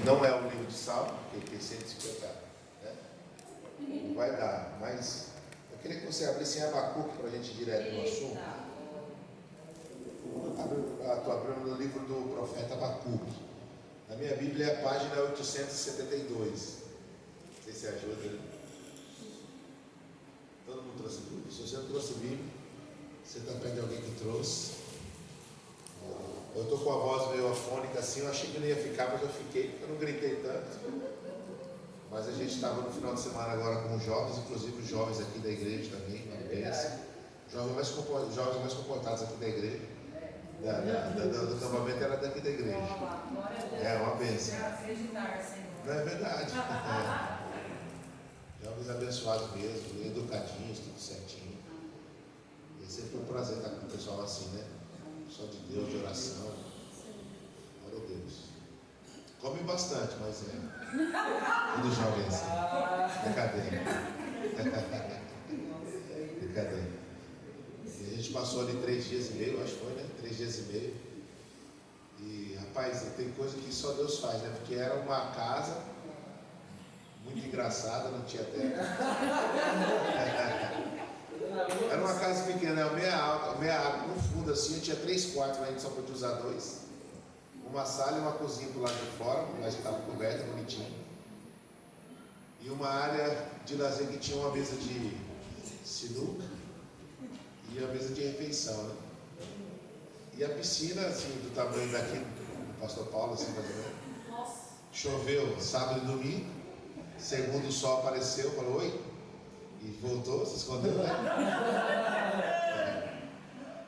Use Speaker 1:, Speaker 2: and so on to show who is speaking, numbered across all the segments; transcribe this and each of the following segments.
Speaker 1: Não é o livro de Salmo, porque tem 150, né? Não vai dar, mas eu queria que você abrisse em Abacuque para a gente ir direto no assunto. Estou abrindo no livro do profeta Abacuque. Na minha Bíblia é a página 872. Não sei se ajuda, né? Todo mundo trouxe Bíblia. Se você não trouxe Bíblia, você está perto de alguém que trouxe. Eu estou com a voz meio afônica assim, eu achei que não ia ficar, mas eu fiquei, porque eu não gritei tanto. Mas a gente estava no final de semana agora com os jovens, inclusive os jovens aqui da igreja também, uma bênção. Os jovens mais comportados aqui da igreja, do acampamento era daqui da igreja. É uma bênção. Não é verdade. Jovens abençoados mesmo, educadinhos, tudo certinho. E sempre foi um prazer estar com o pessoal assim, né? Só de Deus, de oração. Glória a Deus. Come bastante, mas é. Tudo jovem assim. Brincadeira. Brincadeira. E a gente passou ali 3 dias e meio, acho que foi, né? 3 dias e meio. E, rapaz, tem coisa que só Deus faz, né? Porque era uma casa muito engraçada, não tinha teto. Era uma casa pequena, meia alta, no fundo assim, tinha 3 quartos, mas a gente só podia usar 2. Uma sala e uma cozinha do lado de fora, mas estava coberta, bonitinho. E uma área de lazer que tinha uma mesa de sinuca e a mesa de refeição, né? E a piscina, assim, do tamanho daqui do pastor Paulo, assim, mais ou menos. Choveu sábado e domingo, segundo o sol apareceu, falou oi. E voltou, se escondeu, né?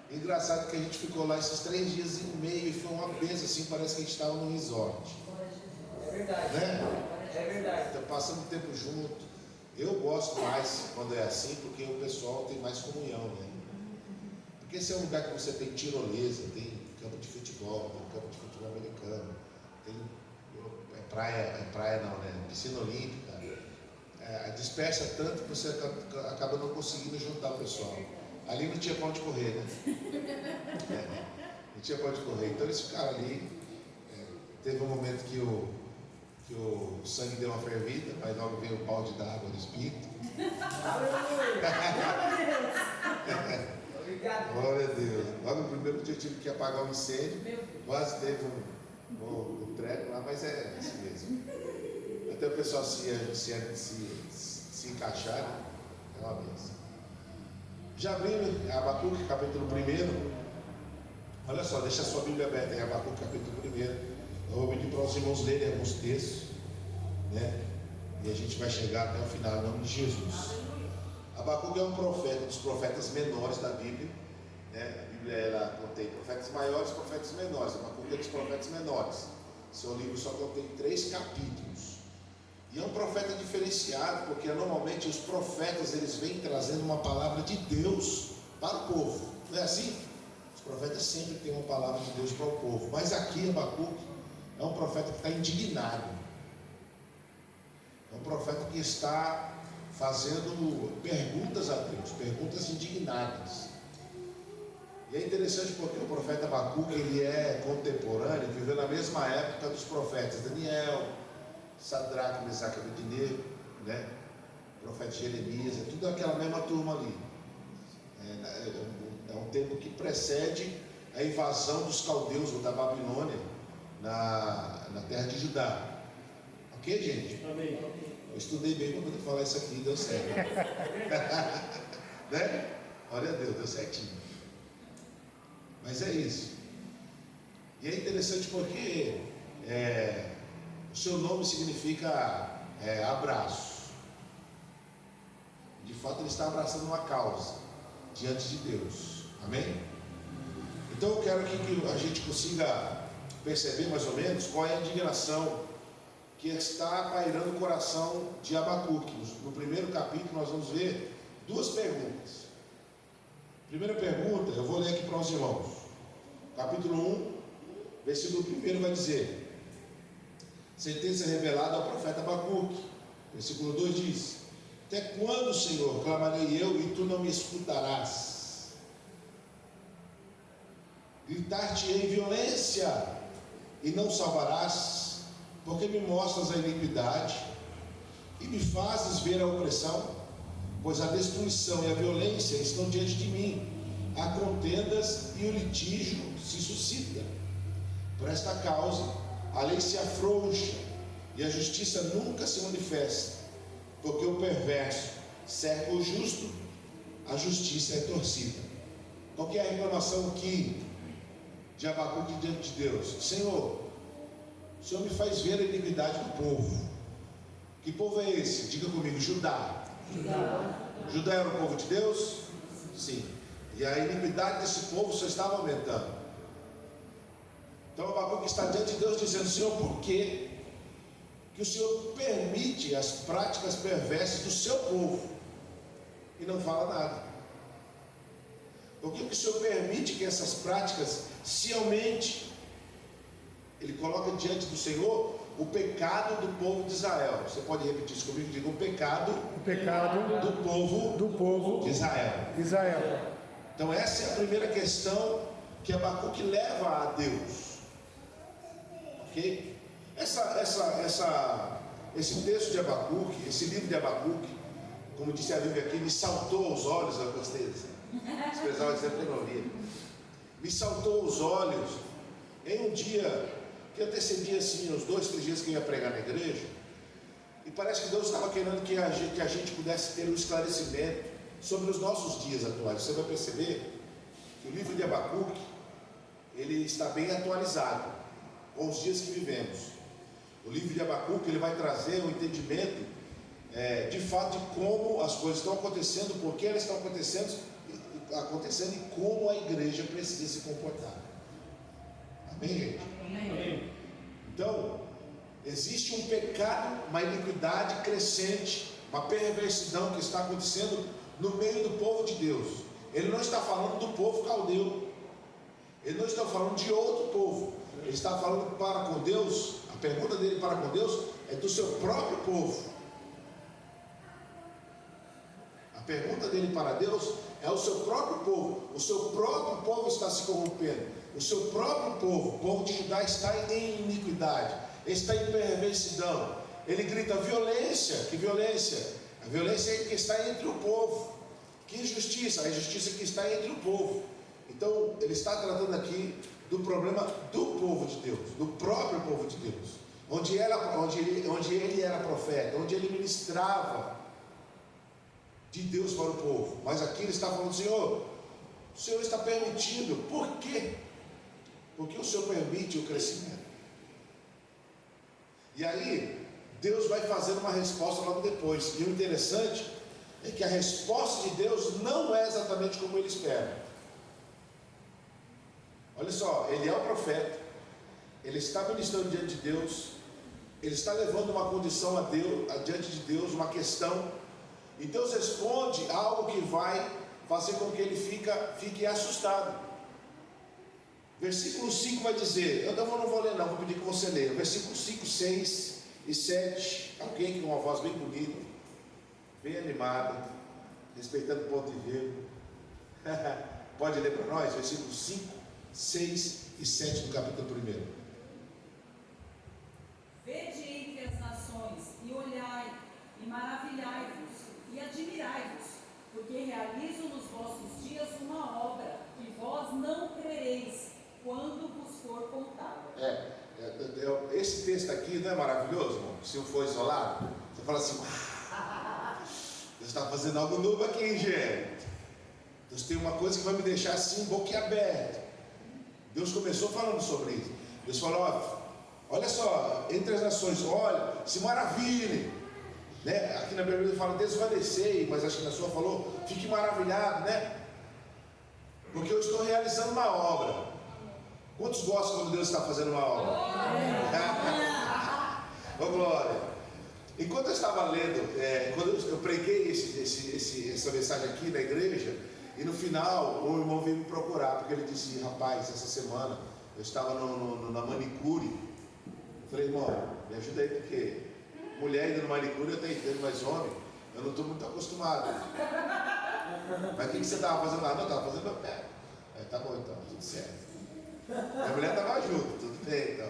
Speaker 1: Engraçado que a gente ficou lá esses 3 dias e meio e foi uma bênção, assim, parece que a gente estava num resort.
Speaker 2: É verdade.
Speaker 1: Né?
Speaker 2: É verdade.
Speaker 1: Então, passando tempo junto. Eu gosto mais quando é assim, porque o pessoal tem mais comunhão, né? Porque esse é um lugar que você tem tirolesa, tem campo de futebol, tem campo de futebol americano, tem praia não, né? Piscina olímpica. Dispersa tanto que você acaba não conseguindo juntar o pessoal. Ali não tinha pra onde correr, né? Não tinha pra onde correr. Então eles ficaram ali. Teve um momento que o sangue deu uma fervida, mas logo veio o balde d'água do Espírito. Glória a Deus. Logo no primeiro dia eu tive que apagar um incêndio. Quase teve um treco lá, mas é isso mesmo. Até o pessoal se encaixar, né? É uma bênção. Já abrindo Abacuque, capítulo 1. Olha só, deixa a sua Bíblia aberta em Abacuque, capítulo 1. Eu vou pedir para os irmãos lerem alguns textos, né? E a gente vai chegar até o final, em nome de Jesus. Abacuque é um profeta, dos profetas menores da Bíblia, né? A Bíblia ela contém profetas maiores e profetas menores. Abacuque é dos profetas menores. Seu livro só contém 3 capítulos. E é um profeta diferenciado, porque normalmente os profetas eles vêm trazendo uma palavra de Deus para o povo. Não é assim? Os profetas sempre têm uma palavra de Deus para o povo. Mas aqui Abacuque é um profeta que está indignado. É um profeta que está fazendo perguntas a Deus, perguntas indignadas. E é interessante porque o profeta Abacuque ele é contemporâneo, viveu na mesma época dos profetas Daniel, Sadraque, Mesaque e Abednego, né? O profeta Jeremias, é tudo aquela mesma turma ali. É um tempo que precede a invasão dos caldeus ou da Babilônia na terra de Judá. Ok, gente?
Speaker 2: Amém.
Speaker 1: Eu estudei bem para poder falar isso aqui, deu certo. Né? Glória a Deus, deu certinho. Mas é isso. E é interessante porque o seu nome significa abraço. De fato ele está abraçando uma causa diante de Deus. Amém? Então eu quero que a gente consiga perceber mais ou menos qual é a indignação que está pairando o coração de Abacuque. No primeiro capítulo nós vamos ver 2 perguntas. Primeira pergunta, eu vou ler aqui para os irmãos. Capítulo 1, versículo 1 vai dizer: sentença revelada ao profeta Abacuque. Versículo 2 diz: até quando, Senhor, clamarei eu e tu não me escutarás? Gritar-te-ei violência e não salvarás? Porque me mostras a iniquidade e me fazes ver a opressão, pois a destruição e a violência estão diante de mim, há contendas e o litígio se suscita. Por esta causa a lei se afrouxa e a justiça nunca se manifesta, porque o perverso cerca o justo, a justiça é torcida. Qual que é a reclamação aqui de Abacuque diante de Deus? Senhor, o Senhor me faz ver a iniquidade do povo. Que povo é esse? Diga comigo, Judá. Judá era o povo de Deus? Sim. E a iniquidade desse povo só estava aumentando. Então Abacuque está diante de Deus dizendo: Senhor, por que o Senhor permite as práticas perversas do seu povo? E não fala nada. Por que o Senhor permite que essas práticas se aumentem? Ele coloca diante do Senhor o pecado do povo de Israel. Você pode repetir isso comigo? Diga: o pecado do povo de Israel. Então essa é a primeira questão que Abacuque leva a Deus. Ok? Esse texto de Abacuque, esse livro de Abacuque, como disse a Bíblia aqui, me saltou aos olhos. Eu gostei disso. Os pessoal dizendo que eu não ouvia. Me saltou aos olhos em um dia que antecedia assim uns 2, 3 dias que eu ia pregar na igreja, e parece que Deus estava querendo que a gente pudesse ter um esclarecimento sobre os nossos dias atuais. Você vai perceber que o livro de Abacuque, ele está bem atualizado com os dias que vivemos. O livro de Abacuque, ele vai trazer um entendimento de fato de como as coisas estão acontecendo, por que elas estão acontecendo e como a igreja precisa se comportar. Amém, gente? Amém. Então, existe um pecado, uma iniquidade crescente, uma perversidão que está acontecendo no meio do povo de Deus. Ele não está falando do povo caldeu, ele não está falando de outro povo, ele está falando para com Deus. A pergunta dele para com Deus é do seu próprio povo. A pergunta dele para Deus é o seu próprio povo. O seu próprio povo está se corrompendo. O seu próprio povo, o povo de Judá, está em iniquidade, está em perversidão. Ele grita: violência. Que violência? A violência é que está entre o povo. Que injustiça? A injustiça que está entre o povo. Então ele está tratando aqui do problema do povo de Deus, do próprio povo de Deus, onde ele era profeta, onde ele ministrava de Deus para o povo. Mas aqui ele está falando: Senhor, o Senhor está permitindo. Por quê? Porque o Senhor permite o crescimento. E aí Deus vai fazendo uma resposta logo depois. E o interessante é que a resposta de Deus não é exatamente como ele espera. Olha só, ele é o profeta, ele está ministrando diante de Deus, ele está levando uma condição a Deus, diante de Deus, uma questão, e Deus responde algo que vai fazer com que ele fique assustado. Versículo 5 vai dizer, eu não vou ler não, vou pedir que você leia. Versículo 5, 6 e 7, alguém com uma voz bem bonita, bem animada, respeitando o ponto de vista. Pode ler para nós? Versículo 5, 6 e 7 do capítulo 1.
Speaker 2: Vede entre as nações, e olhai, e maravilhai-vos, e admirai-vos, porque realizo nos vossos dias uma obra, que vós não crereis, quando vos for contada.
Speaker 1: Esse texto aqui não é maravilhoso, irmão? Se eu for isolado, você fala assim: Deus está fazendo algo novo aqui, hein, gente? Deus tem uma coisa que vai me deixar assim, boquiaberto. Deus começou falando sobre isso. Deus falou: olha só, entre as nações, olha, se maravilhem, né? Aqui na Bíblia ele fala desvanecei, mas acho que na sua falou fique maravilhado, né? Porque eu estou realizando uma obra. Quantos gostam quando Deus está fazendo uma obra? Oh, glória! Enquanto eu estava lendo, quando eu preguei essa mensagem aqui na igreja, e no final o irmão veio me procurar, porque ele disse: rapaz, essa semana eu estava na manicure. Eu falei: irmão, me ajuda aí, porque mulher indo no manicure eu até entendo, mas homem, eu não estou muito acostumado. Mas o que você estava fazendo lá? Não, eu estava fazendo meu pé. Tá bom então, tudo certo. A mulher estava junto, tudo bem então.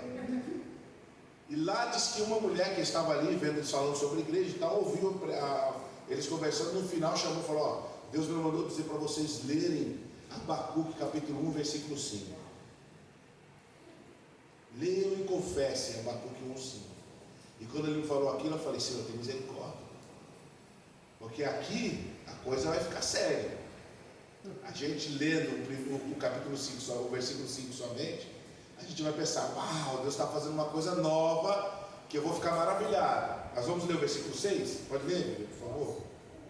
Speaker 1: E lá diz que uma mulher que estava ali, vendo eles falando sobre a igreja e tal, ouviu eles conversando, no final chamou e falou: ó, Deus me mandou dizer para vocês lerem Abacuque capítulo 1, versículo 5. Leiam e confessem Abacuque 1, 5. E quando ele me falou aquilo, eu falei: Senhor, tem misericórdia, porque aqui a coisa vai ficar séria. A gente lendo o capítulo 5, o versículo 5 somente, a gente vai pensar: uau, Deus está fazendo uma coisa nova, que eu vou ficar maravilhado. Nós vamos ler o versículo 6? Pode ler, por favor.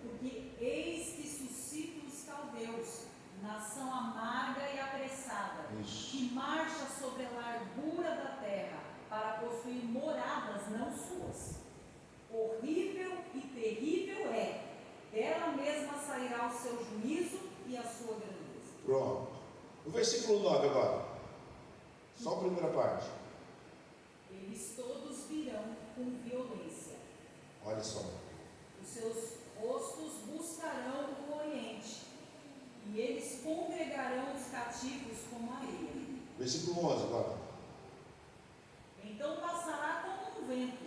Speaker 2: Porque eis que suscita os caldeus, nação amarga e apressada, que marcha sobre a largura da terra, para construir moradas não suas. Horrível e terrível é, dela mesma sairá o seu juízo e a sua grandeza.
Speaker 1: Pronto. O versículo 9 agora. Só a primeira parte.
Speaker 2: Eles todos virão com violência.
Speaker 1: Olha só.
Speaker 2: Os seus rostos buscarão o oriente, e eles congregarão os cativos como areia.
Speaker 1: Versículo 11 agora.
Speaker 2: Então passará como um vento,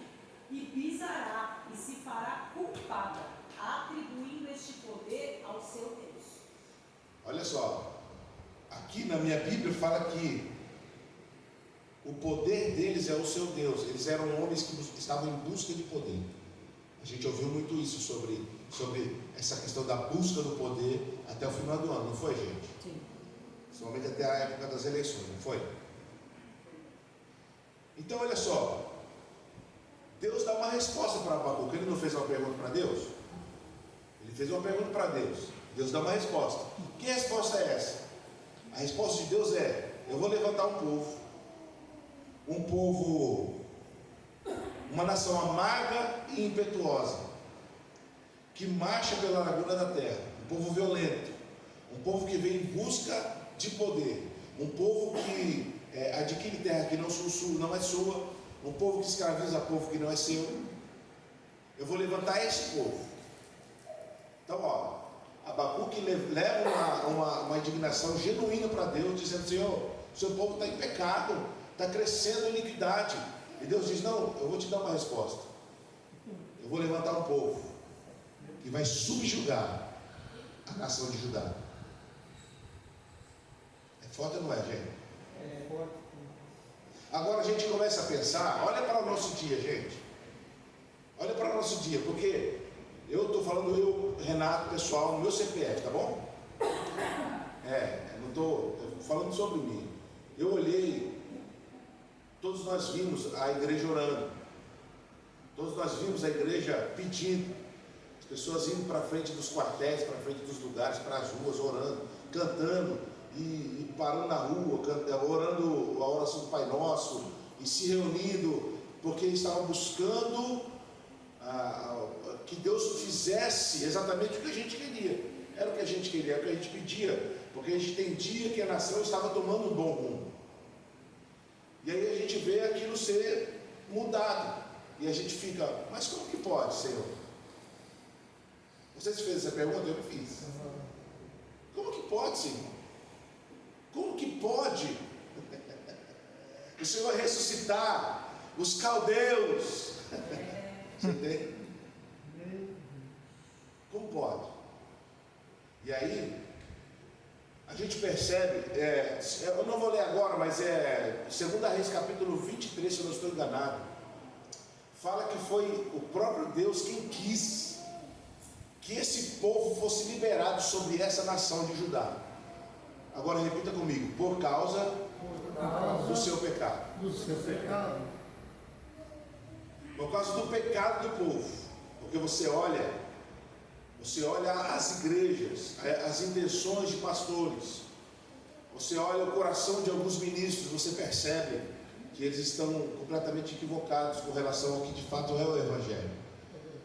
Speaker 2: e pisará, e se fará culpada, atribuindo este poder ao seu Deus.
Speaker 1: Olha só. Aqui na minha Bíblia fala que o poder deles é o seu Deus. Eles eram homens que estavam em busca de poder. A gente ouviu muito isso sobre essa questão da busca do poder até o final do ano, não foi, gente?
Speaker 2: Sim.
Speaker 1: Principalmente até a época das eleições, não foi? Então, olha só. Deus dá uma resposta para Abacuque. Ele não fez uma pergunta para Deus? Ele fez uma pergunta para Deus. Deus dá uma resposta. Que resposta é essa? A resposta de Deus é: eu vou levantar um povo, uma nação amarga e impetuosa, que marcha pela largura da terra, um povo violento, um povo que vem em busca de poder, um povo que adquire terra que não é sua, um povo que escraviza povo que não é seu. Eu vou levantar esse povo. Então, ó, Abacuque leva uma indignação genuína para Deus, dizendo: Senhor, o seu povo está em pecado, está crescendo em iniquidade. E Deus diz: não, eu vou te dar uma resposta. Eu vou levantar um povo que vai subjugar a nação de Judá. É forte ou não é, gente?
Speaker 3: É forte.
Speaker 1: Agora a gente começa a pensar, olha para o nosso dia, gente. Olha para o nosso dia, porque eu estou falando, Renato, pessoal, no meu CPF, tá bom? Não estou falando sobre mim. Eu olhei, todos nós vimos a igreja orando, todos nós vimos a igreja pedindo, as pessoas indo para frente dos quartéis, para frente dos lugares, para as ruas, orando, cantando, e parando na rua, orando a oração do Pai Nosso, e se reunindo, porque eles estavam buscando que Deus fizesse exatamente o que a gente queria. Era o que a gente queria, era o que a gente pedia, porque a gente entendia que a nação estava tomando um bom rumo. E aí a gente vê aquilo ser mudado, e a gente fica: mas como que pode, Senhor? Você se fez essa pergunta? Eu me fiz. Como que pode, Senhor? Como que pode o Senhor ressuscitar os caldeus? Você entende? Como pode? E aí a gente percebe, eu não vou ler agora, mas 2 Reis capítulo 23, se eu não estou enganado, fala que foi o próprio Deus quem quis que esse povo fosse liberado sobre essa nação de Judá. Agora repita comigo: por causa do seu pecado.
Speaker 3: Do seu pecado.
Speaker 1: Por causa do pecado do povo. Porque você olha as igrejas, as intenções de pastores, você olha o coração de alguns ministros, você percebe que eles estão completamente equivocados com relação ao que de fato é o Evangelho.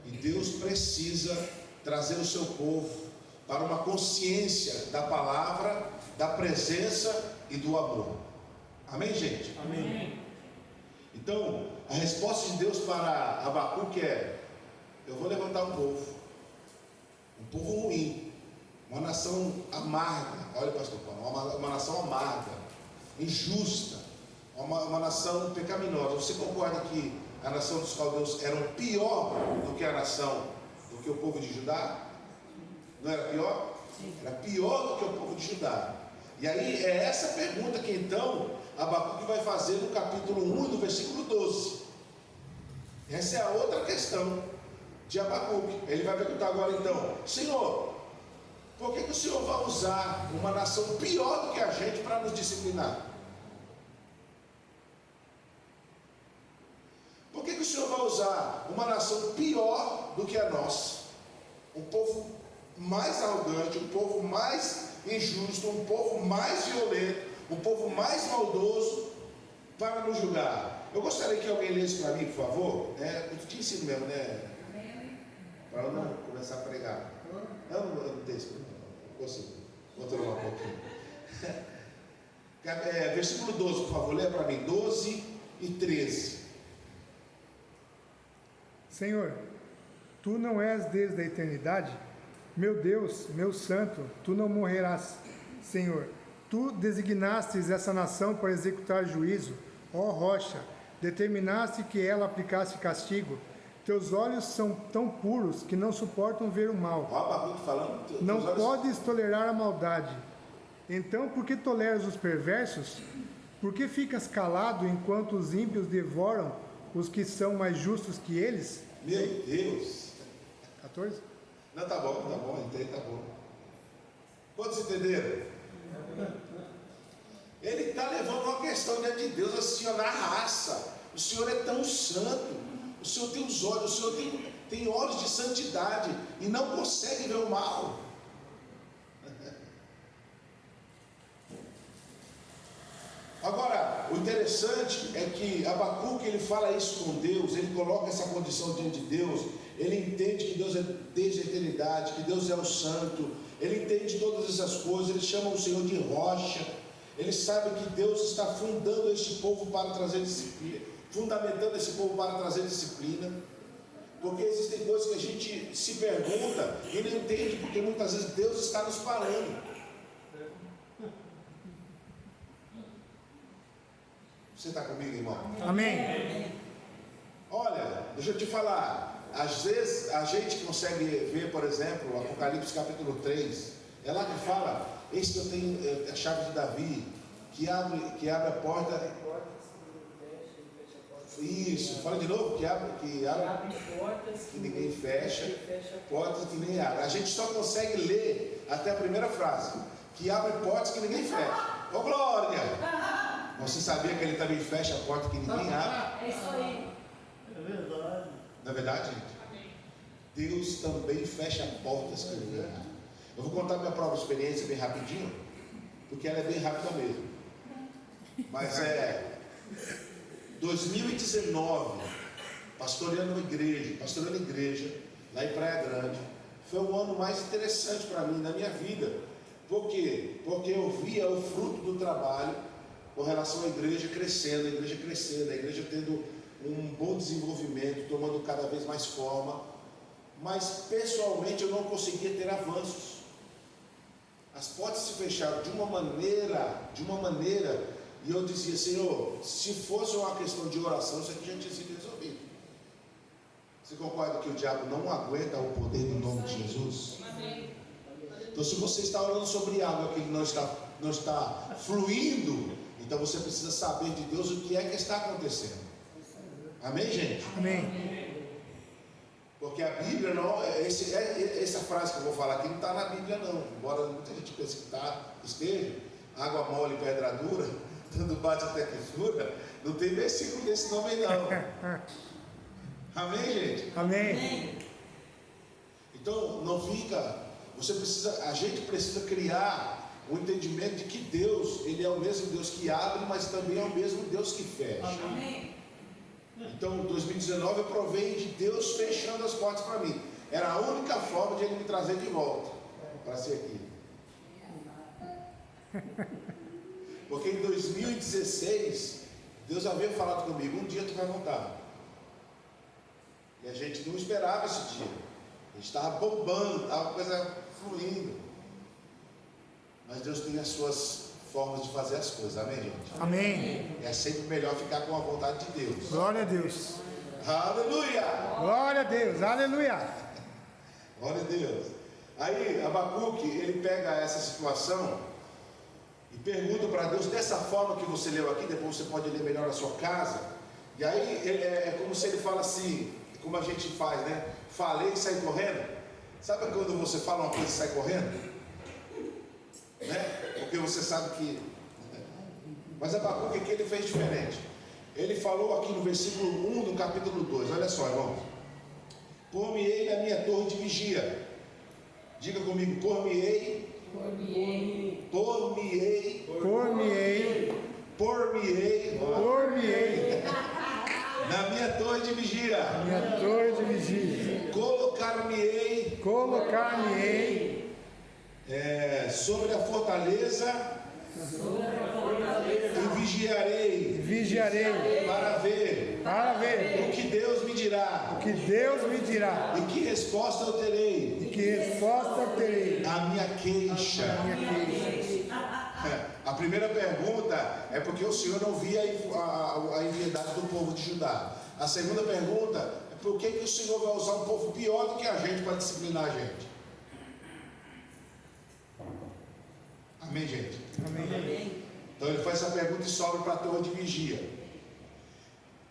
Speaker 1: E Deus precisa trazer o seu povo para uma consciência da palavra, da presença e do amor. Amém, gente?
Speaker 3: Amém.
Speaker 1: Então, a resposta de Deus para Abacuque é: eu vou levantar um povo ruim, uma nação amarga. Olha, pastor Paulo, uma nação amarga, injusta, uma nação pecaminosa. Você concorda que a nação dos caldeus era pior do que a nação, do que o povo de Judá? Não era pior? Era pior do que o povo de Judá. E aí é essa pergunta que então Abacuque vai fazer no capítulo 1, do versículo 12. Essa é a outra questão de Abacuque. Ele vai perguntar agora então: Senhor, por que o Senhor vai usar uma nação pior do que a gente para nos disciplinar? Por que o Senhor vai usar uma nação pior do que a nossa? Um povo mais arrogante, um povo mais injusto, um povo mais violento, um povo mais maldoso para nos julgar. Eu gostaria que alguém lesse para mim, por favor. Eu te ensino mesmo, né? Para eu não começar a pregar. Não tem isso. Não consigo. Vou trocar um pouquinho. Versículo 12, por favor. Lê para mim. 12 e 13.
Speaker 3: Senhor, tu não és desde a eternidade? Meu Deus, meu santo, tu não morrerás. Senhor, tu designastes essa nação para executar juízo, ó rocha, determinaste que ela aplicasse castigo. Teus olhos são tão puros que não suportam ver o mal. Não podes tolerar a maldade. Então, por que toleras os perversos? Por que ficas calado enquanto os ímpios devoram os que são mais justos que eles?
Speaker 1: Meu Deus!
Speaker 3: 14?
Speaker 1: Não, tá bom, entendi, tá bom. Quantos entenderam? Ele está levando uma questão diante de Deus, assim, ó, na raça. O Senhor é tão santo, o Senhor tem os olhos, o Senhor tem olhos de santidade e não consegue ver o mal. Agora, o interessante é que Abacuque, ele fala isso com Deus, ele coloca essa condição diante de Deus, ele entende que Deus é desde a eternidade, que Deus é o santo, ele entende todas essas coisas, ele chama o Senhor de rocha, ele sabe que Deus está fundando este povo para trazer disciplina, fundamentando esse povo para trazer disciplina, porque existem coisas que a gente se pergunta e não entende, porque muitas vezes Deus está nos parando. Você está comigo, irmão?
Speaker 3: Amém.
Speaker 1: Olha, deixa eu te falar. Às vezes a gente consegue ver, por exemplo, Apocalipse capítulo 3. É lá que fala: eis que eu tenho a chave de Davi, que abre a porta. Isso, fala de novo, que abre portas que ninguém fecha, portas que ninguém abre. A gente só consegue ler até a primeira frase, que abre portas que ninguém fecha. Ô glória! Você sabia que ele também fecha a porta que ninguém abre?
Speaker 2: É isso aí.
Speaker 3: É verdade.
Speaker 1: Não é verdade, gente? Deus também fecha portas que ninguém abre. Eu vou contar minha própria experiência bem rapidinho, porque ela é bem rápida mesmo. Mas 2019, pastoreando igreja, lá em Praia Grande, foi o ano mais interessante para mim na minha vida. Por quê? Porque eu via o fruto do trabalho com relação à igreja crescendo, a igreja tendo um bom desenvolvimento, tomando cada vez mais forma, mas pessoalmente eu não conseguia ter avanços. As portas se fecharam de uma maneira, e eu dizia: Senhor, se fosse uma questão de oração, isso aqui já tinha sido resolvido. Você concorda que o diabo não aguenta o poder do nome de Jesus? Então, se você está orando sobre água que não está fluindo, então você precisa saber de Deus o que é que está acontecendo. Amém, gente?
Speaker 3: Amém.
Speaker 1: Porque a Bíblia não, essa frase que eu vou falar aqui não está na Bíblia não. Embora muita gente pense que esteja, água mole e pedra dura, tanto bate até que fura, não tem versículo desse nome aí não. Amém, gente?
Speaker 3: Amém.
Speaker 1: Então não fica, a gente precisa criar o entendimento de que Deus, Ele é o mesmo Deus que abre, mas também é o mesmo Deus que fecha.
Speaker 2: Amém.
Speaker 1: Então, em 2019 eu provei de Deus fechando as portas para mim. Era a única forma de Ele me trazer de volta para ser aqui. Porque em 2016 Deus havia falado comigo: um dia tu vai voltar. E a gente não esperava esse dia. A gente estava bombando, estava a coisa fluindo. Mas Deus tem as suas formas de fazer as coisas, amém, gente?
Speaker 3: Amém.
Speaker 1: É sempre melhor ficar com a vontade de Deus.
Speaker 3: Glória a Deus.
Speaker 1: Aleluia!
Speaker 3: Glória a Deus, aleluia.
Speaker 1: Glória a Deus. Aí Abacuque, ele pega essa situação e pergunta para Deus dessa forma que você leu aqui, depois você pode ler melhor na sua casa. E aí é como se ele fala assim, como a gente faz, né? Falei e saí correndo. Sabe quando você fala uma coisa e sai correndo? Né? Porque você sabe que... Mas Abacuque aqui ele fez diferente. Ele falou aqui no versículo 1 do capítulo 2, olha só, irmãos. Por-me-ei na minha torre de vigia. Diga comigo, por-me-ei.
Speaker 2: Por-me-ei.
Speaker 1: Por-me-ei.
Speaker 3: Por-me-ei.
Speaker 1: Por-me-ei.
Speaker 3: Por-me-ei.
Speaker 1: Na minha torre de vigia.
Speaker 3: Minha torre de vigia.
Speaker 1: Colocar-me-ei.
Speaker 3: Colocar-me-ei
Speaker 1: Sobre a fortaleza. E vigiarei.
Speaker 3: Vigiarei.
Speaker 1: Para ver.
Speaker 3: Para ver
Speaker 1: O que Deus me dirá.
Speaker 3: o que Deus me dirá.
Speaker 1: E que resposta eu terei.
Speaker 3: E que resposta eu terei.
Speaker 1: A minha queixa.
Speaker 3: Minha queixa.
Speaker 1: A primeira pergunta é porque o Senhor não via a enviedade do povo de Judá. A segunda pergunta é por que o Senhor vai usar um povo pior do que a gente para disciplinar a gente. Amém, gente?
Speaker 3: Amém.
Speaker 1: Então ele faz essa pergunta e sobe para a torre de vigia.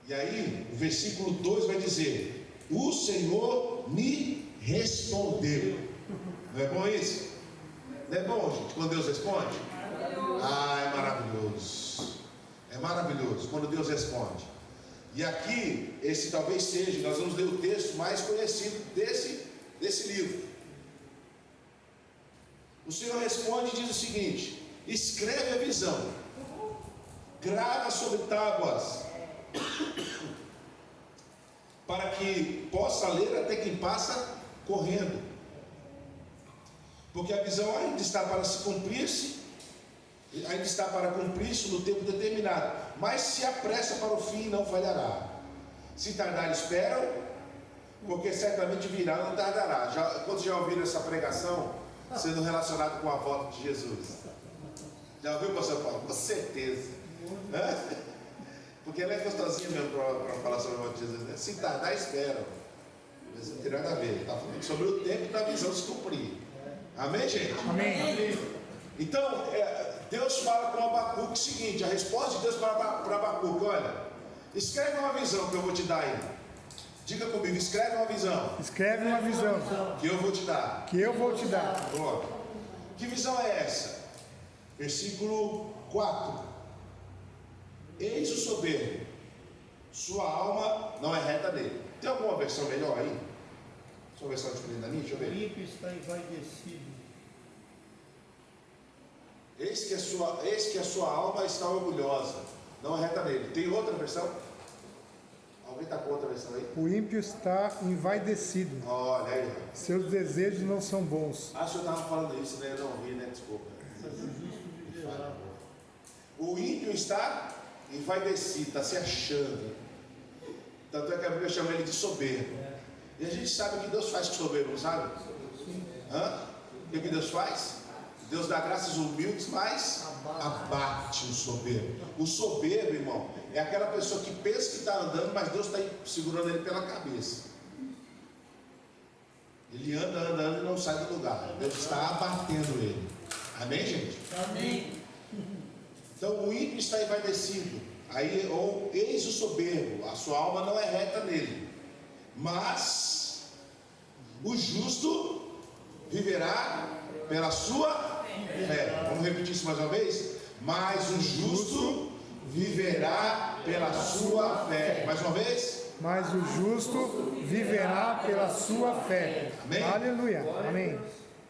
Speaker 1: E aí, o versículo 2 vai dizer: o Senhor me respondeu. Não é bom isso? Não é bom, gente, quando Deus responde? Ah, é maravilhoso. É maravilhoso quando Deus responde. E aqui, esse talvez seja, nós vamos ler o texto mais conhecido desse livro. O Senhor responde e diz o seguinte: escreve a visão, grava sobre tábuas, para que possa ler até quem passa correndo, porque a visão ainda está para se cumprir-se, ainda está para cumprir-se no tempo determinado, mas se apressa para o fim e não falhará. Se tardar, esperam, porque certamente virá, não tardará. Quantos já ouviram essa pregação sendo relacionado com a volta de Jesus? Já ouviu, pastor Paulo? Com certeza. Porque ela é gostosinha mesmo para falar sobre a volta de Jesus, né? Se tardar, esperam. Mas não tem nada a ver. Ele está falando sobre o tempo da visão se cumprir. Amém, gente?
Speaker 3: Amém.
Speaker 1: Então, Deus fala com Abacuque o seguinte: a resposta de Deus para Abacuque: olha, escreve uma visão que eu vou te dar aí. Diga comigo, escreve uma visão.
Speaker 3: Escreve uma visão
Speaker 1: Que eu vou te dar.
Speaker 3: que eu vou te dar.
Speaker 1: Glória. Que visão é essa? Versículo 4. Eis o soberbo, sua alma não é reta dele. Tem alguma versão melhor aí? Sua versão diferente da minha? Deixa eu
Speaker 4: O
Speaker 1: ver.
Speaker 4: ímpio está envaidecido.
Speaker 1: Eis que a sua alma está orgulhosa, não é reta dele. Tem outra versão? Alguém está com outra versão aí?
Speaker 3: O ímpio está envaidecido.
Speaker 1: Olha aí.
Speaker 3: Seus desejos não são bons.
Speaker 1: Ah, o senhor estava falando isso, né? Eu não ouvi, né? Desculpa.
Speaker 4: Mas o justo viverá.
Speaker 1: O ímpio está envaidecido, está se achando. Tanto é que a Bíblia chama ele de soberbo. E a gente sabe o que Deus faz com o soberbo, não sabe? O que Deus faz? Deus dá graças aos humildes, mas abate o soberbo. O soberbo, irmão, é aquela pessoa que pensa que está andando, mas Deus está segurando ele pela cabeça. Ele anda e não sai do lugar. Deus está abatendo ele. Amém, gente?
Speaker 2: Amém.
Speaker 1: Então o ímpio está envaidecido. Aí, ou eis o soberbo, a sua alma não é reta nele. Mas o justo viverá pela sua fé. Vamos repetir isso mais uma vez? Mas o justo viverá pela sua fé. Mais uma vez?
Speaker 3: Mas o justo viverá pela sua fé.
Speaker 1: Amém?
Speaker 3: Aleluia. Amém.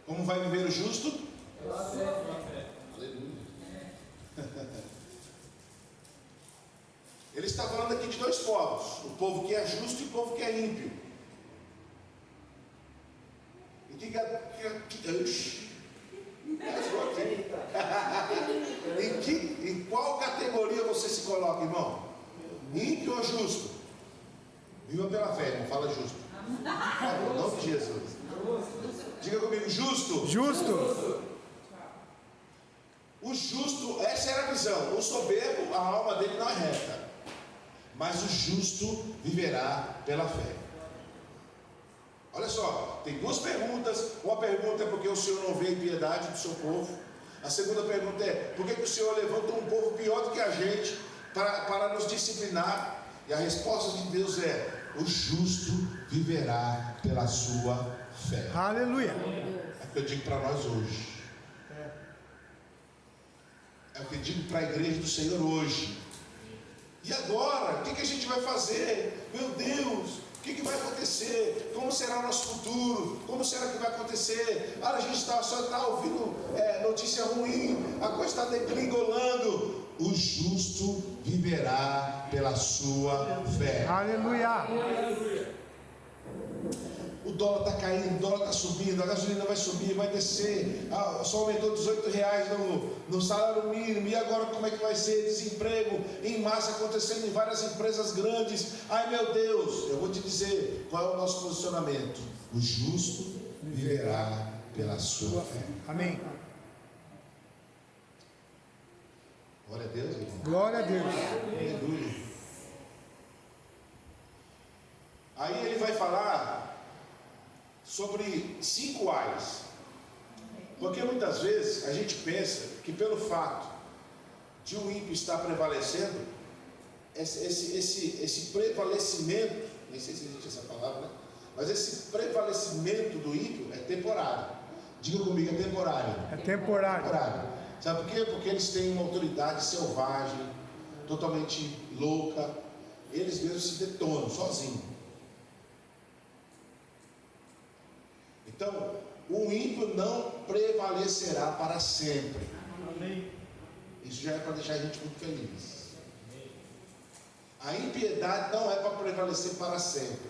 Speaker 1: Como vai viver o justo? Ele está falando aqui de dois povos: o povo que é justo e o povo que é ímpio. Em qual categoria você se coloca, irmão? Ímpio ou justo? Viva pela fé, não fala justo. Em nome de Jesus. Diga comigo, justo.
Speaker 3: Justo.
Speaker 1: O justo, essa era a visão. O soberbo, a alma dele não é reta. mas o justo viverá pela fé. Olha só, tem duas perguntas. Uma pergunta é porque o Senhor não vê a impiedade do seu povo. A segunda pergunta é: por que o Senhor levanta um povo pior do que a gente para nos disciplinar? E a resposta de Deus é: o justo viverá pela sua fé.
Speaker 3: Aleluia.
Speaker 1: É o que eu digo para nós hoje. É o que eu digo para a igreja do Senhor hoje. E agora, o que a gente vai fazer? Meu Deus, o que vai acontecer? Como será o nosso futuro? Como será que vai acontecer? Ah, a gente só está ouvindo notícia ruim, a coisa está degringolando. O justo viverá pela sua fé.
Speaker 3: Aleluia.
Speaker 1: O dólar está caindo, o dólar está subindo, a gasolina vai subir, vai descer, só aumentou R$18 no salário mínimo, e agora como é que vai ser? Desemprego em massa acontecendo em várias empresas grandes. Ai meu Deus, eu vou te dizer qual é o nosso posicionamento: o justo viverá pela sua fé.
Speaker 3: Amém.
Speaker 1: Glória a Deus, irmão.
Speaker 3: Glória a Deus.
Speaker 1: Aleluia. Aí ele vai falar sobre 5 A's. Porque muitas vezes a gente pensa que pelo fato de um ímpio estar prevalecendo, esse prevalecimento, nem sei se existe essa palavra, né? Mas esse prevalecimento do ímpio é temporário. Diga comigo, é temporário.
Speaker 3: É temporário.
Speaker 1: Sabe por quê? Porque eles têm uma autoridade selvagem, totalmente louca. Eles mesmos se detonam sozinhos. Então, o ímpio não prevalecerá para sempre.
Speaker 4: Amém.
Speaker 1: Isso já é para deixar a gente muito feliz. A impiedade não é para prevalecer para sempre.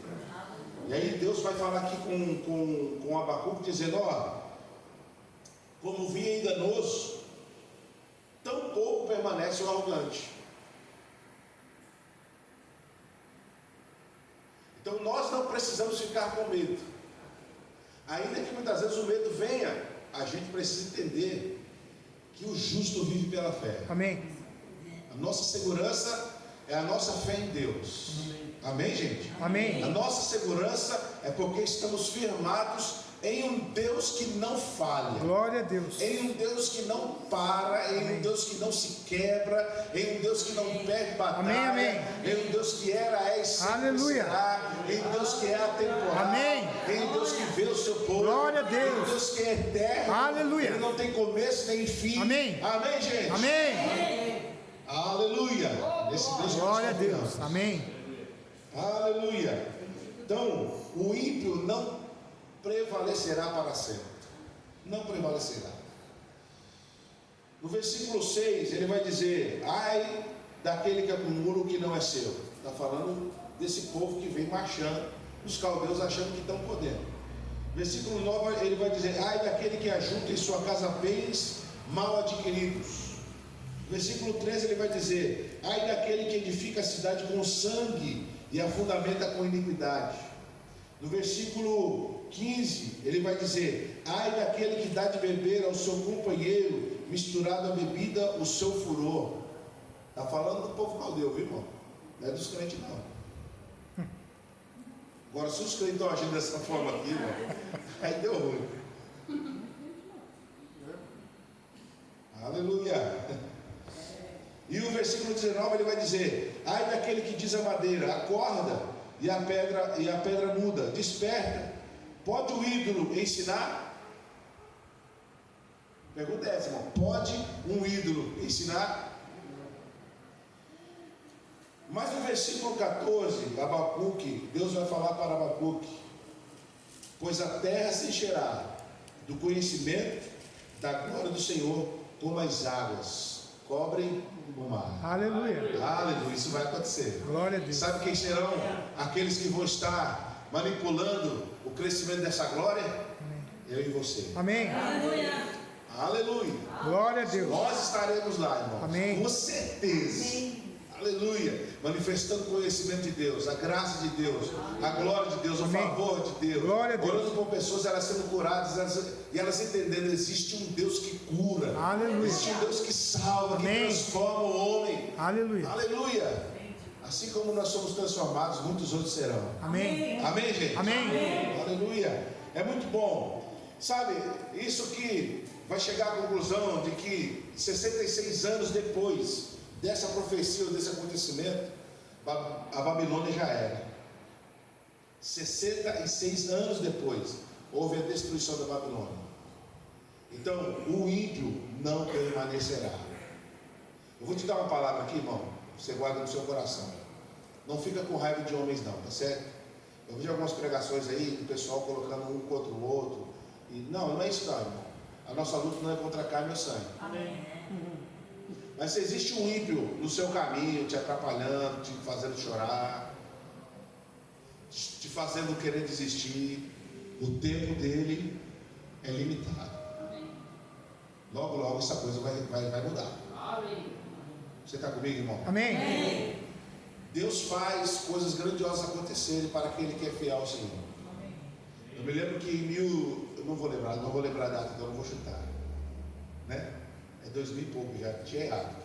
Speaker 1: E aí Deus vai falar aqui com Abacuque, dizendo: ó, como vinha enganoso, tão pouco permanece o arrogante. Então nós não precisamos ficar com medo. Ainda que muitas vezes o medo venha, a gente precisa entender que o justo vive pela fé.
Speaker 3: Amém.
Speaker 1: A nossa segurança é a nossa fé em Deus. Amém, gente?
Speaker 3: Amém.
Speaker 1: A nossa segurança é porque estamos firmados em um Deus que não falha,
Speaker 3: Glória a Deus.
Speaker 1: em um Deus que não para, em um Deus que não se quebra, em um Deus que não perde batalha,
Speaker 3: Amém.
Speaker 1: em um Deus que era, é e sempre
Speaker 3: Aleluia.
Speaker 1: será, em um Deus que é atemporal,
Speaker 3: Amém.
Speaker 1: em um Deus que vê o seu povo,
Speaker 3: Glória a Deus.
Speaker 1: em um Deus que é eterno,
Speaker 3: Aleluia.
Speaker 1: Ele não tem começo nem fim.
Speaker 3: Amém.
Speaker 1: Amém, gente?
Speaker 3: Amém.
Speaker 1: Aleluia. Esse Deus que
Speaker 3: Glória a
Speaker 1: nós
Speaker 3: Deus.
Speaker 1: confiamos.
Speaker 3: Amém.
Speaker 1: Aleluia. Então, o ímpio não prevalecerá para sempre. Não prevalecerá. No versículo 6, ele vai dizer: ai daquele que acumula o que não é seu. Está falando desse povo que vem marchando, os caldeus achando que estão podendo. Versículo 9, ele vai dizer: ai daquele que ajunta em sua casa bens mal adquiridos. Versículo 13, ele vai dizer: ai daquele que edifica a cidade com sangue e a fundamenta com iniquidade. No versículo 15, ele vai dizer: ai daquele que dá de beber ao seu companheiro, misturado à bebida, o seu furor. Está falando do povo caldeu, viu, irmão? Não é dos crentes, não. Agora, se os crentes estão agindo dessa forma aqui, irmão, aí deu ruim. Aleluia. E o versículo 19, ele vai dizer: ai daquele que diz a madeira, acorda, e a pedra muda, desperta. Pode o ídolo ensinar? Pergunta é essa, irmão. Pode um ídolo ensinar? Mas no versículo 14, Abacuque, Deus vai falar para Abacuque: pois a terra se encherá do conhecimento da glória do Senhor, como as águas cobrem o mar.
Speaker 3: Aleluia.
Speaker 1: Aleluia, isso vai acontecer.
Speaker 3: Glória a Deus.
Speaker 1: Sabe quem serão aqueles que vão estar manipulando o crescimento dessa glória?
Speaker 3: Amém.
Speaker 1: Eu e você.
Speaker 3: Amém.
Speaker 2: Aleluia.
Speaker 1: Aleluia.
Speaker 3: Glória a Deus.
Speaker 1: Nós estaremos lá, irmãos.
Speaker 3: Amém.
Speaker 1: Com certeza.
Speaker 2: Amém.
Speaker 1: Aleluia. Manifestando o conhecimento de Deus, a graça de Deus, a glória de Deus,
Speaker 3: Amém.
Speaker 1: o favor de Deus.
Speaker 3: Glória a Deus.
Speaker 1: Orando por pessoas, elas sendo curadas, e elas entendendo: existe um Deus que cura.
Speaker 3: Aleluia.
Speaker 1: Existe um Deus que salva,
Speaker 3: Amém.
Speaker 1: que transforma o homem.
Speaker 3: Aleluia.
Speaker 1: Aleluia. Assim como nós somos transformados, muitos outros serão.
Speaker 3: Amém.
Speaker 1: Amém, gente?
Speaker 3: Amém.
Speaker 1: Aleluia. É muito bom. Sabe, isso que vai chegar à conclusão de que 66 anos depois dessa profecia, desse acontecimento, a Babilônia já era. 66 anos depois, houve a destruição da Babilônia. Então, o ímpio não permanecerá. Eu vou te dar uma palavra aqui, irmão. Você guarda no seu coração. Não fica com raiva de homens não, tá certo? Eu vejo algumas pregações aí, do pessoal colocando um contra o outro. E não é isso não, irmão. A nossa luta não é contra a carne e o sangue.
Speaker 2: Amém.
Speaker 1: Mas se existe um ímpio no seu caminho, te atrapalhando, te fazendo chorar, te fazendo querer desistir, o tempo dele é limitado. Logo, logo essa coisa vai mudar. Você está comigo, irmão?
Speaker 3: Amém.
Speaker 1: Deus faz coisas grandiosas acontecerem para aquele que é fiel ao Senhor. Eu me lembro que eu não vou lembrar a data, então eu não vou chutar, né? É 2000 e pouco já, tinha errado.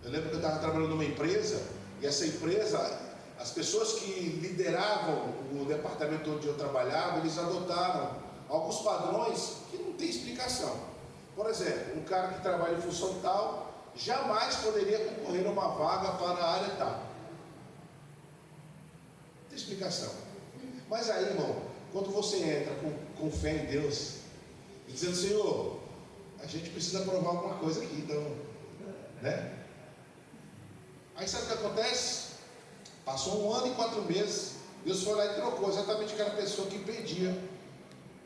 Speaker 1: Eu lembro que eu estava trabalhando numa empresa, e essa empresa, as pessoas que lideravam o departamento onde eu trabalhava, eles adotaram alguns padrões que não tem explicação. Por exemplo, um cara que trabalha em função tal, jamais poderia concorrer a uma vaga para a área tal. Não tem explicação. Mas aí, irmão, quando você entra com fé em Deus, dizendo, Senhor, a gente precisa provar alguma coisa aqui, então, né? Aí sabe o que acontece? Passou 1 ano e 4 meses, Deus foi lá e trocou exatamente aquela pessoa que pedia.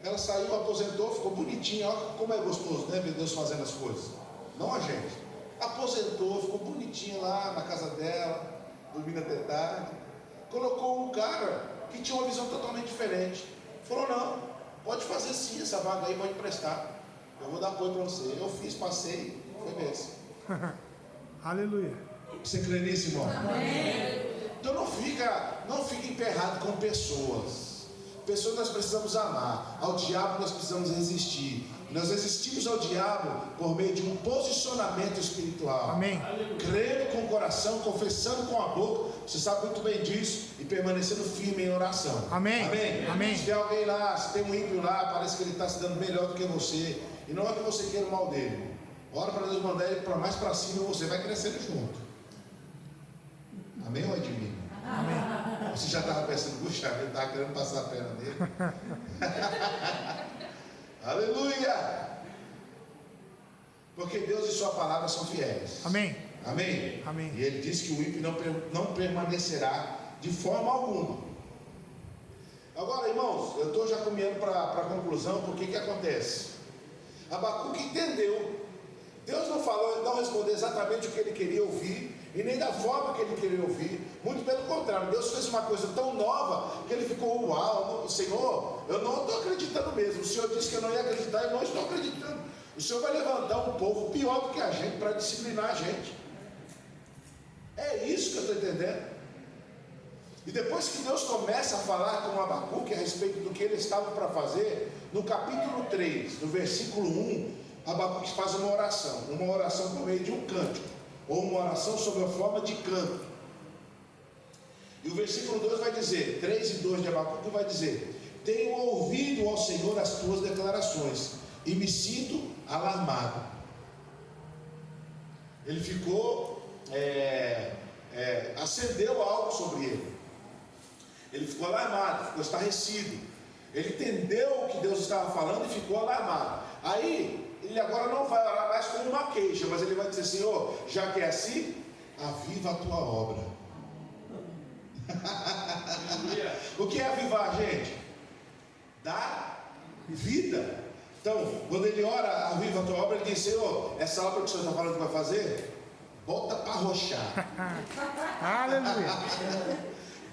Speaker 1: Ela saiu, aposentou, ficou bonitinha. Olha como é gostoso, né? Ver Deus fazendo as coisas. Não a gente. Aposentou, ficou bonitinha lá na casa dela, dormindo até tarde. Colocou um cara que tinha uma visão totalmente diferente. Falou, não, pode fazer sim, essa vaga aí pode prestar. Eu vou dar apoio para você. Eu fiz, passei, foi mesmo.
Speaker 3: Aleluia.
Speaker 1: Você crê nisso, irmão?
Speaker 2: Amém.
Speaker 1: Então não fica emperrado com pessoas. Pessoas nós precisamos amar. Ao diabo nós precisamos resistir. Nós resistimos ao diabo por meio de um posicionamento espiritual.
Speaker 3: Amém.
Speaker 1: Crendo com o coração, confessando com a boca. Você sabe muito bem disso. E permanecendo firme em oração.
Speaker 3: Amém.
Speaker 1: Amém.
Speaker 3: Amém.
Speaker 1: Se tem alguém lá, se tem um ímpio lá, parece que ele está se dando melhor do que você. E não é que você queira o mal dele. Ora para Deus mandar ele para mais para cima e você vai crescendo junto. Amém ou Edmir?
Speaker 3: Amém.
Speaker 1: Você já estava pensando, puxa, ele estava querendo passar a perna dele. Aleluia! Porque Deus e sua palavra são fiéis.
Speaker 3: Amém.
Speaker 1: Amém?
Speaker 3: Amém.
Speaker 1: E ele diz que o ímpio não permanecerá de forma alguma. Agora, irmãos, eu estou já caminhando para a conclusão, porque que acontece? Abacuque entendeu. Deus não falou, ele não respondeu exatamente o que ele queria ouvir, e nem da forma que ele queria ouvir. Muito pelo contrário, Deus fez uma coisa tão nova que ele ficou, uau, Senhor, eu não estou acreditando mesmo. O Senhor disse que eu não ia acreditar, eu não estou acreditando. O Senhor vai levantar um povo pior do que a gente para disciplinar a gente. É isso que eu estou entendendo. E depois que Deus começa a falar com Abacuque a respeito do que ele estava para fazer, no capítulo 3, no versículo 1, Abacuque faz uma oração por meio de um cântico, ou uma oração sob a forma de canto. E o versículo 2 vai dizer, 3 e 2 de Abacuque vai dizer: tenho ouvido ao Senhor as tuas declarações, e me sinto alarmado. Ele ficou, acendeu algo sobre ele. Ele ficou alarmado, ficou estarrecido. Ele entendeu o que Deus estava falando e ficou alarmado. Aí, ele agora não vai orar mais com uma queixa, mas ele vai dizer: Senhor, já que é assim, aviva a tua obra. O que é avivar, gente? Dar vida. Então, quando ele ora, aviva a tua obra, ele diz: Senhor, essa obra que o Senhor está falando que vai fazer, bota para arrochar.
Speaker 3: Aleluia.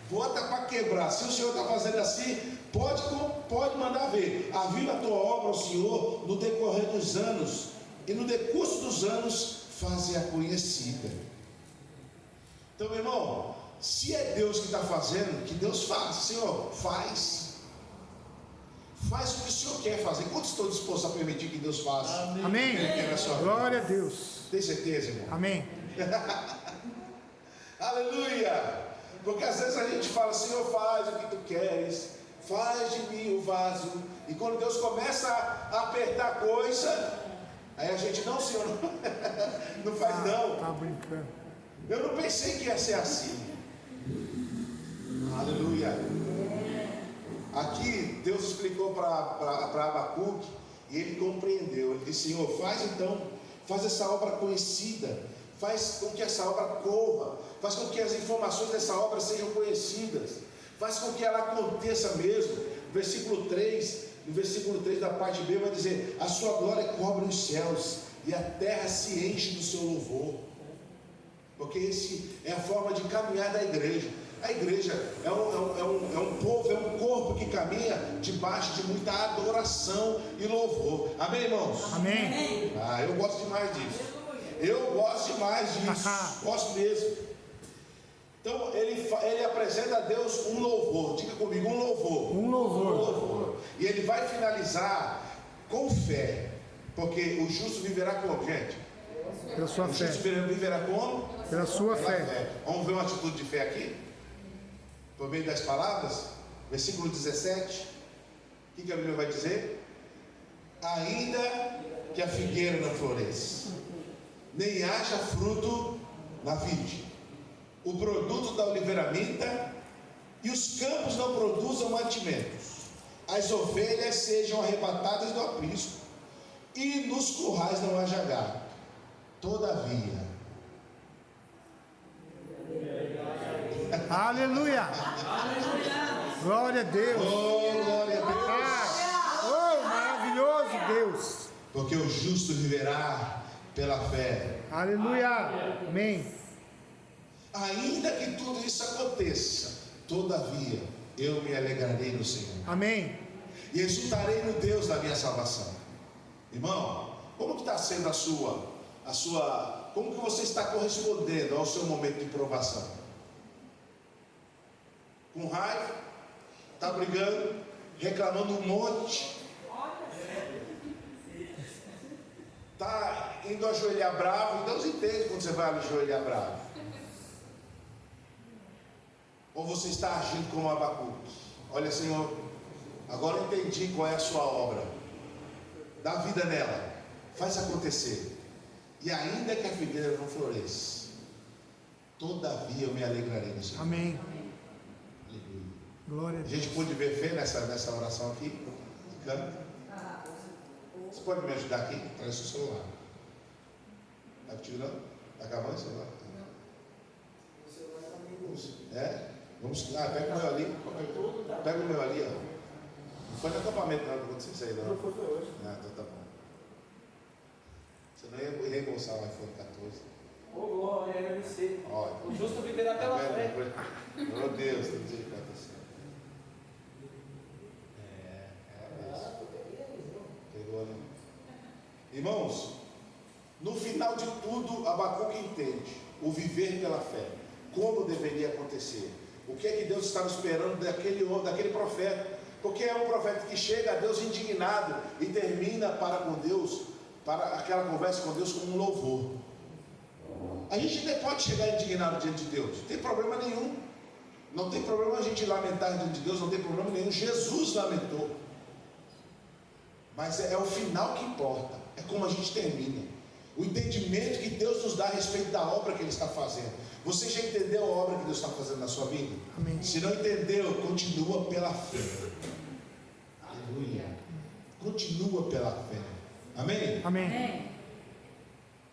Speaker 1: Bota para quebrar. Se o Senhor está fazendo assim, pode mandar ver. Aviva a tua obra, o Senhor, no decorrer dos anos, e no decurso dos anos, faze-a conhecida. Então, meu irmão, se é Deus que está fazendo, que Deus faça. Senhor, faz o que o Senhor quer fazer. Quantos estão dispostos a permitir que Deus faça?
Speaker 3: Amém.
Speaker 1: Ele quer na sua vida?
Speaker 3: Glória a Deus.
Speaker 1: Tem certeza, irmão?
Speaker 3: Amém.
Speaker 1: Aleluia! Porque às vezes a gente fala, Senhor, faz o que tu queres, faz de mim o vaso. E quando Deus começa a apertar a coisa, aí a gente, não, Senhor, não faz não.
Speaker 3: Tá brincando.
Speaker 1: Eu não pensei que ia ser assim. Aleluia. Aqui Deus explicou para Abacuque e ele compreendeu. Ele disse, Senhor, faz essa obra conhecida, faz com que essa obra corra, faz com que as informações dessa obra sejam conhecidas, faz com que ela aconteça mesmo. Versículo 3, no versículo 3 da parte B vai dizer, a sua glória cobre os céus e a terra se enche do seu louvor. Porque esse é a forma de caminhar da igreja. A igreja é um povo, é um corpo que caminha debaixo de muita adoração e louvor. Amém, irmãos?
Speaker 3: Amém.
Speaker 1: Eu gosto demais disso. Eu gosto demais disso. Gosto mesmo. Então ele apresenta a Deus um louvor. Diga comigo, um louvor.
Speaker 3: Um louvor.
Speaker 1: E ele vai finalizar com fé. Porque o justo viverá como, gente?
Speaker 3: Pela sua
Speaker 1: O
Speaker 3: fé.
Speaker 1: justo viverá como?
Speaker 3: Pela sua
Speaker 1: Pela
Speaker 3: fé.
Speaker 1: fé. Vamos ver uma atitude de fé aqui? Por meio das palavras, versículo 17, o que a Bíblia vai dizer? Ainda que a figueira não floresça, nem haja fruto na vide, o produto da oliveira minta, e os campos não produzam mantimentos, as ovelhas sejam arrebatadas do aprisco, e nos currais não haja gado, todavia,
Speaker 3: Aleluia. Glória a Deus.
Speaker 1: oh glória a Deus,
Speaker 3: Oh, maravilhoso Deus.
Speaker 1: porque o justo viverá pela fé.
Speaker 3: Aleluia. Amém.
Speaker 1: Ainda que tudo isso aconteça, todavia eu me alegrarei no Senhor
Speaker 3: Amém.
Speaker 1: e exultarei no Deus da minha salvação. Irmão, como que está sendo a sua, como que você está correspondendo ao seu momento de provação? Com raiva? Está brigando? Reclamando um monte? Está indo ajoelhar bravo? Deus entende quando você vai ajoelhar bravo. Ou você está agindo como Abacuque? Olha, Senhor, agora eu entendi qual é a sua obra. Dá vida nela, faz acontecer. E ainda que a figueira não floresça, todavia eu me alegrarei no Senhor.
Speaker 3: Amém.
Speaker 1: Aleluia.
Speaker 3: Glória a
Speaker 1: A
Speaker 3: Deus.
Speaker 1: gente pode ver fé nessa oração aqui? Você pode me ajudar aqui? Traz o seu celular. Está contigo não? Está acabando o celular? Vamos, pega o meu ali. Pega o meu ali, ó. Não foi no acampamento não que aconteceu isso aí, não.
Speaker 4: Não foi hoje.
Speaker 1: Então tá bom. Você não ia reembolsar o iPhone 14.
Speaker 4: Ô, glória, agradecer.
Speaker 1: Olha.
Speaker 4: O justo viverá pela fé.
Speaker 1: Meu Deus, tem misericórdia do Senhor. Pegou ali. Irmãos, no final de tudo, Abacuque entende o viver pela fé, como deveria acontecer, o que é que Deus estava esperando daquele profeta, porque é um profeta que chega a Deus indignado e termina para aquela conversa com Deus como um louvor. A gente nem pode chegar indignado diante de Deus, não tem problema nenhum, não tem problema a gente lamentar diante de Deus, não tem problema nenhum. Jesus lamentou, mas é o final que importa, é como a gente termina, o entendimento que Deus nos dá a respeito da obra que Ele está fazendo. Você já entendeu a obra que Deus está fazendo na sua vida?
Speaker 3: Amém.
Speaker 1: Se não entendeu, continua pela fé. Aleluia. Continua pela fé. Amém?
Speaker 3: Amém.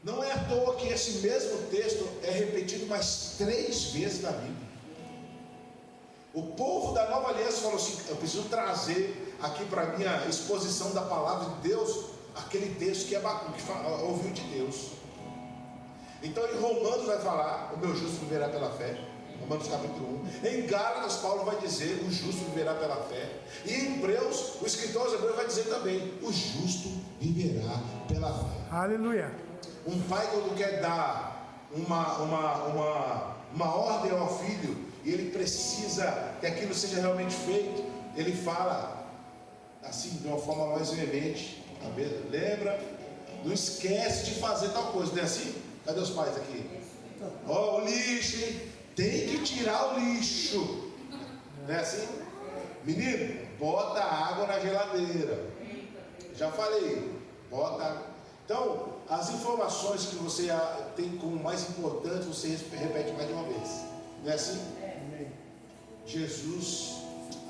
Speaker 1: Não é à toa que esse mesmo texto é repetido mais 3 vezes na Bíblia. O povo da Nova Aliança falou assim: eu preciso trazer aqui para a minha exposição da palavra de Deus aquele texto que Abacuque ouviu de Deus. Então em Romanos vai falar: o meu justo viverá pela fé. Romanos capítulo 1. Em Gálatas Paulo vai dizer: o justo viverá pela fé. E em Hebreus, o escritor aos Hebreus vai dizer também: o justo viverá pela fé.
Speaker 3: Aleluia.
Speaker 1: Um pai, quando quer dar uma ordem ao filho e ele precisa que aquilo seja realmente feito, ele fala assim, de uma forma mais veemente: lembra, não esquece de fazer tal coisa, não é assim? Cadê os pais aqui? Ó, o lixo, hein? Tem que tirar o lixo. Não é assim? Menino, bota água na geladeira. Já falei, bota água. Então, as informações que você tem como mais importante, você repete mais de uma vez. Não é assim? Jesus,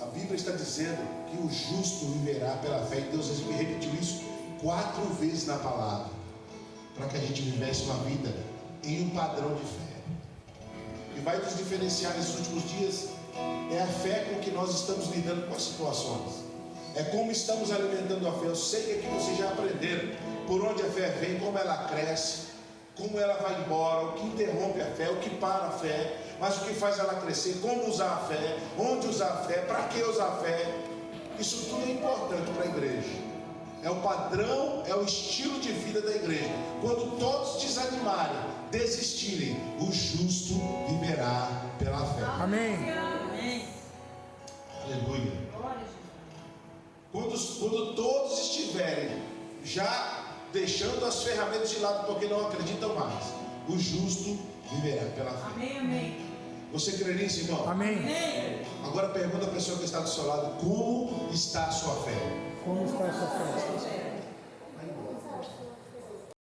Speaker 1: a Bíblia está dizendo que o justo viverá pela fé. E Deus repetiu isso 4 vezes na palavra, para que a gente vivesse uma vida em um padrão de fé. O que vai nos diferenciar nesses últimos dias é a fé com que nós estamos lidando com as situações. É como estamos alimentando a fé. Eu sei que aqui vocês já aprenderam por onde a fé vem, como ela cresce, como ela vai embora, o que interrompe a fé, o que para a fé, mas o que faz ela crescer, como usar a fé, onde usar a fé, para que usar a fé. Isso tudo é importante para a igreja. É o padrão, é o estilo de vida da igreja. Quando todos desanimarem, desistirem, o justo viverá pela fé.
Speaker 3: Amém.
Speaker 1: Aleluia. Quando todos estiverem já deixando as ferramentas de lado porque não acreditam mais, o justo viverá pela fé.
Speaker 2: Amém, amém.
Speaker 1: Você crê nisso, irmão?
Speaker 3: Amém.
Speaker 1: Agora pergunta a pessoa que está do seu lado: como está a sua fé?
Speaker 3: Como está a sua fé?